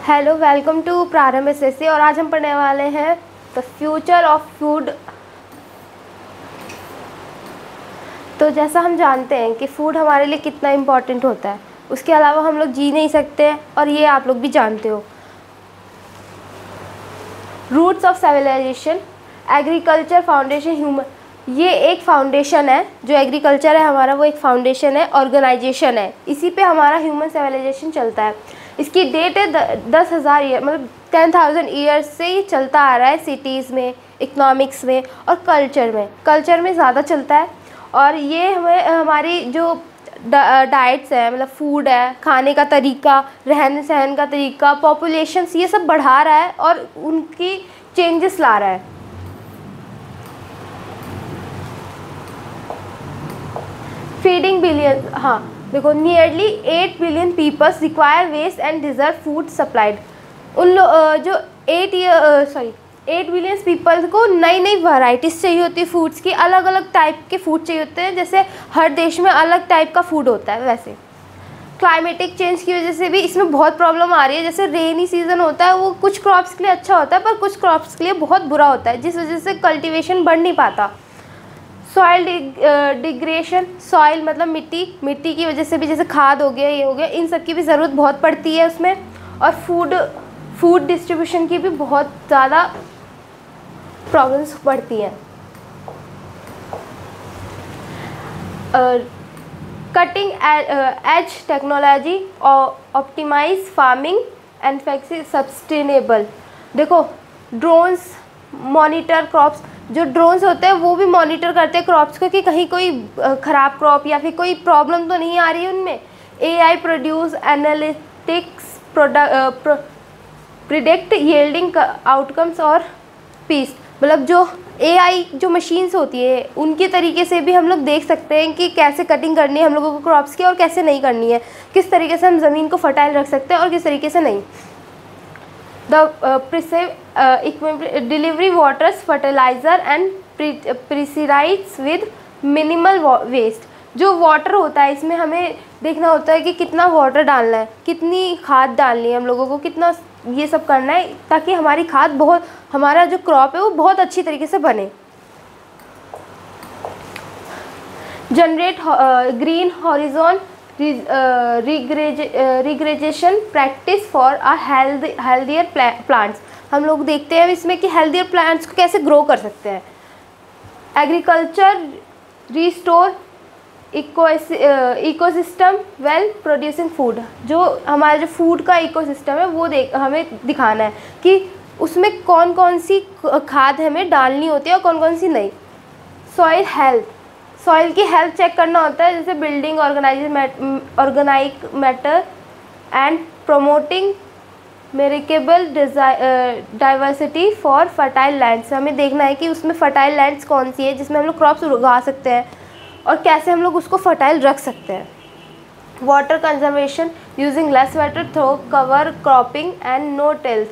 Hello, welcome to प्रारंभ SSC. और आज हम पढ़ने वाले हैं द फ्यूचर ऑफ फूड। तो जैसा हम जानते हैं कि फ़ूड हमारे लिए कितना इम्पॉर्टेंट होता है, उसके अलावा हम लोग जी नहीं सकते हैं, और ये आप लोग भी जानते हो। Roots of civilisation, agriculture foundation human, ये एक फाउंडेशन है। जो एग्रीकल्चर है हमारा, वो एक फाउंडेशन है, ऑर्गेनाइजेशन है। इसी पे हमारा ह्यूमन सिविलाइजेशन चलता है। इसकी डेट है 10,000 ईयर, मतलब 10,000 ईयर्स से ये चलता आ रहा है। सिटीज़ में, इकोनॉमिक्स में और कल्चर में ज़्यादा चलता है। और ये हमें हमारी जो डाइट्स है, मतलब फूड है, खाने का तरीका, रहन सहन का तरीका, पॉपुलेशंस, ये सब बढ़ा रहा है और उनकी चेंजेस ला रहा है। फीडिंग बिलियन, हाँ देखो, nearly 8 billion peoples require waste and deserve food supplied. जो 8 बिलियन पीपल को नई नई वैराइटीज़ चाहिए होती है फूड्स की। अलग अलग टाइप के फूड चाहिए होते हैं, जैसे हर देश में अलग टाइप का फूड होता है। वैसे क्लाइमेटिक चेंज की वजह से भी इसमें बहुत प्रॉब्लम आ रही है। जैसे रेनी सीज़न होता है, वो कुछ क्रॉप्स के लिए अच्छा होता है, पर कुछ क्रॉप्स के लिए बहुत बुरा होता है, जिस वजह से कल्टीवेशन बढ़ नहीं पाता। सॉइल डिग्रेडेशन, सॉइल मतलब मिट्टी की वजह से भी, जैसे खाद हो गया, ये हो गया, इन सब की भी ज़रूरत बहुत पड़ती है उसमें। और फूड डिस्ट्रीब्यूशन की भी बहुत ज़्यादा प्रॉब्लम्स पड़ती हैं। Cutting edge technology, optimise farming and sustainable. देखो, ड्रोन्स मॉनिटर क्रॉप्स, जो ड्रोन्स होते हैं वो भी मॉनिटर करते हैं क्रॉप्स को कि कहीं कोई ख़राब क्रॉप या फिर कोई प्रॉब्लम तो नहीं आ रही है उनमें। AI produce analytics predict yielding outcomes और पीस, मतलब जो AI जो मशीन्स होती है, उनके तरीके से भी हम लोग देख सकते हैं कि कैसे कटिंग करनी है हम लोगों को क्रॉप्स की और कैसे नहीं करनी है, किस तरीके से हम ज़मीन को फर्टाइल रख सकते हैं और किस तरीके से नहीं। Delivery waters fertiliser and pesticides with minimal waste. जो वाटर होता है, इसमें हमें देखना होता है कि कितना वाटर डालना है, कितनी खाद डालनी है हम लोगों को, कितना ये सब करना है, ताकि हमारी खाद बहुत, हमारा जो क्रॉप है वो बहुत अच्छी तरीके से बने। Generate green horizon regeneration practice for a healthier plants. हम लोग देखते हैं इसमें कि हेल्दियर प्लांट्स को कैसे ग्रो कर सकते हैं। Agriculture restore ecosystem well producing food. जो हमारा जो फूड का इकोसिस्टम है वो हमें दिखाना है कि उसमें कौन कौन सी खाद हमें डालनी होती है और कौन कौन सी नहीं। सॉइल हेल्थ, सॉइल की हेल्थ चेक करना होता है, जैसे building organic matter and promoting microbial diversity for fertile lands. हमें देखना है कि उसमें फर्टाइल लैंड्स कौन सी है जिसमें हम लोग क्रॉप्स उगा सकते हैं और कैसे हम लोग उसको फर्टाइल रख सकते हैं। Water conservation using less water through cover cropping and no tills.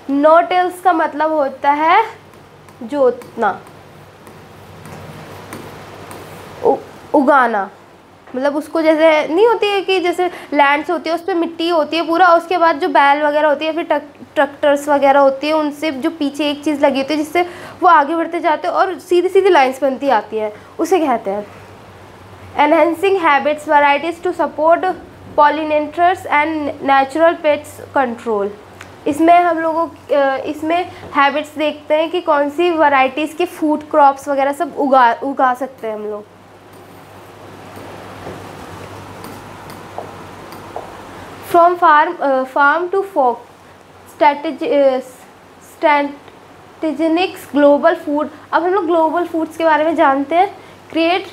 No tills का मतलब होता है जोतना, उगाना, मतलब उसको जैसे नहीं होती है कि जैसे लैंड्स होती है उस पर मिट्टी होती है पूरा, उसके बाद जो बैल वगैरह होती है, फिर ट्रैक्टर्स वगैरह होती है, उनसे जो पीछे एक चीज़ लगी होती है जिससे वो आगे बढ़ते जाते हैं और सीधी सीधी लाइन्स बनती आती हैं, उसे कहते हैं। Enhancing habits varieties to support pollinators and natural pests control. इसमें हम लोगों इसमें हैबिट्स देखते हैं कि कौन सी वैराइटीज़ के फूड क्रॉप्स वगैरह सब उगा सकते हैं हम लोग। From farm to fork, strategics global food. अब हम लोग ग्लोबल फूड्स के बारे में जानते हैं। Create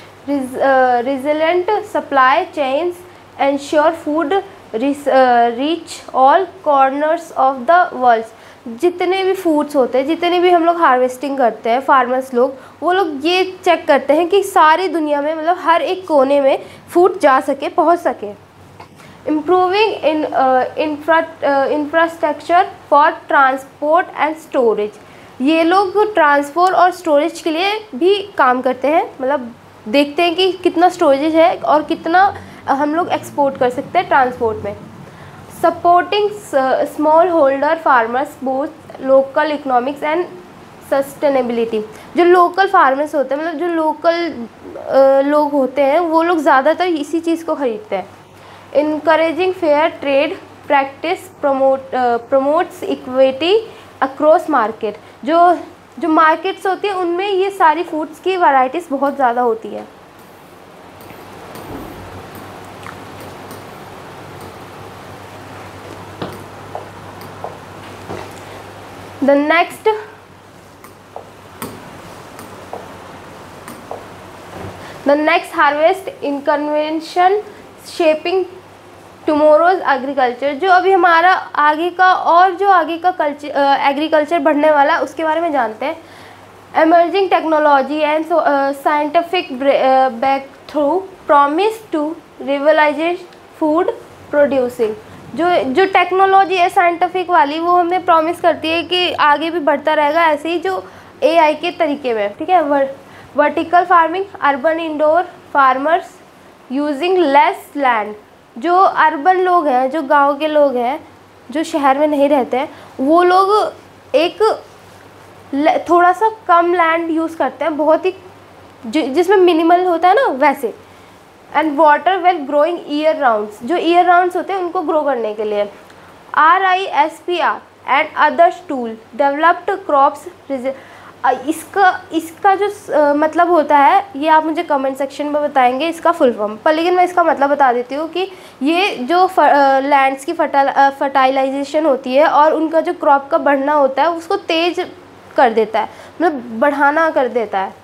resilient supply chains, ensure food reach all corners of the world। जितने भी फूड्स होते हैं, जितने भी हम लोग हार्वेस्टिंग करते हैं, फार्मर्स लोग, वो लोग ये चेक करते हैं कि सारी दुनिया में, मतलब हर एक कोने में फूड जा सके, पहुंच सके। Improving infrastructure for transport and storage. ये लोग ट्रांसपोर्ट और स्टोरेज के लिए भी काम करते हैं, मतलब देखते हैं कि कितना स्टोरेज है और कितना हम लोग एक्सपोर्ट कर सकते हैं ट्रांसपोर्ट में। Supporting small holder farmers boost local economics and sustainability. जो लोकल फार्मर्स होते हैं, मतलब जो लोकल लोग होते हैं, वो लोग ज़्यादातर इसी चीज़ को ख़रीदते हैं। Encouraging fair trade practice promotes equity across market. जो मार्केट्स होती हैं उनमें ये सारी फूड्स की वैरायटीज़ बहुत ज़्यादा होती है। The next harvest invention shaping tomorrow's agriculture। जो अभी हमारा आगे का और जो आगे का एग्रीकल्चर बढ़ने वाला है उसके बारे में जानते हैं। emerging technology and scientific breakthrough promise to revolutionize food producing। जो टेक्नोलॉजी है साइंटिफिक वाली, वो हमें प्रॉमिस करती है कि आगे भी बढ़ता रहेगा ऐसे ही जो AI के तरीके में, ठीक है। Vertical farming, urban indoor farmers using less land. जो अर्बन लोग हैं, जो गांव के लोग हैं, जो शहर में नहीं रहते हैं, वो लोग एक थोड़ा सा कम लैंड यूज़ करते हैं, बहुत ही जिसमें मिनिमल होता है ना वैसे। And water well growing year rounds. जो ईयर राउंड्स होते हैं उनको ग्रो करने के लिए RISPR and others tool developed crops. इसका जो मतलब होता है ये आप मुझे कमेंट सेक्शन में बताएंगे इसका फुल फॉर्म पर, लेकिन मैं इसका मतलब बता देती हूँ कि ये जो लैंड्स की फर्टाइलाइजेशन होती है और उनका जो क्रॉप का बढ़ना होता है उसको तेज कर देता है, मतलब बढ़ाना कर देता है।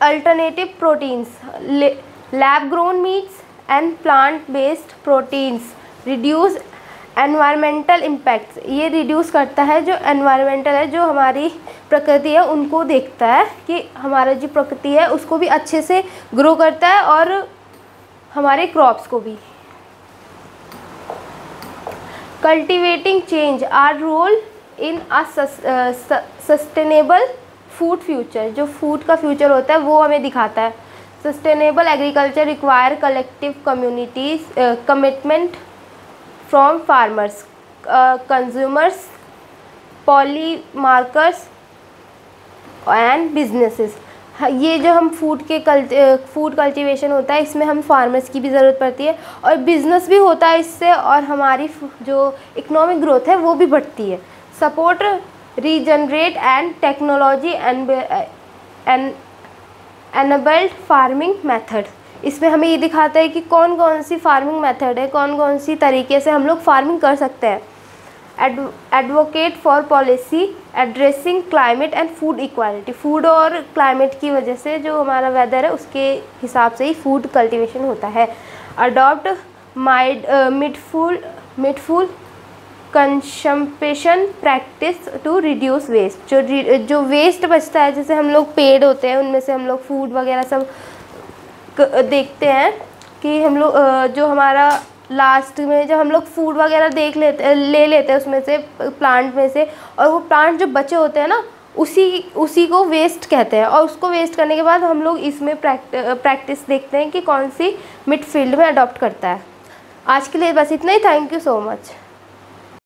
Alternative proteins, lab grown meets and plant based proteins reduce environmental impacts. ये रिड्यूस करता है जो एनवायरमेंटल है, जो हमारी प्रकृति है उनको देखता है कि हमारा जो प्रकृति है उसको भी अच्छे से ग्रो करता है और हमारे क्रॉप्स को भी। Cultivating change our role in a sustainable food future. जो फूड का फ्यूचर होता है वो हमें दिखाता है। Sustainable agriculture require collective communities commitment from farmers, consumers, policymakers and businesses. ये जो हम फूड कल्टीवेशन होता है इसमें हम फार्मर्स की भी ज़रूरत पड़ती है और बिजनेस भी होता है इससे, और हमारी जो इकोनॉमिक ग्रोथ है वो भी बढ़ती है। Support regenerate and technology enabled farming method. इसमें हमें ये दिखाता है कि कौन कौन सी फार्मिंग मेथड है, कौन कौन सी तरीके से हम लोग फार्मिंग कर सकते हैं। Advocate for policy addressing climate and food equality. Food और क्लाइमेट की वजह से जो हमारा वेदर है उसके हिसाब से ही फूड कल्टीवेशन होता है। Adopt mindful consumption practice to reduce waste. जो वेस्ट बचता है, जैसे हम लोग पेड़ होते हैं उनमें से हम लोग फूड वगैरह सब देखते हैं कि हम लोग जो हमारा लास्ट में जब हम लोग फूड वगैरह ले लेते हैं उसमें से, प्लांट में से, और वो प्लांट जो बचे होते हैं ना उसी को वेस्ट कहते हैं। और उसको वेस्ट करने के बाद हम लोग इसमें प्रैक्टिस देखते हैं कि कौन सी मिड फील्ड में अडॉप्ट करता है। आज के लिए बस इतना ही। Thank you so much.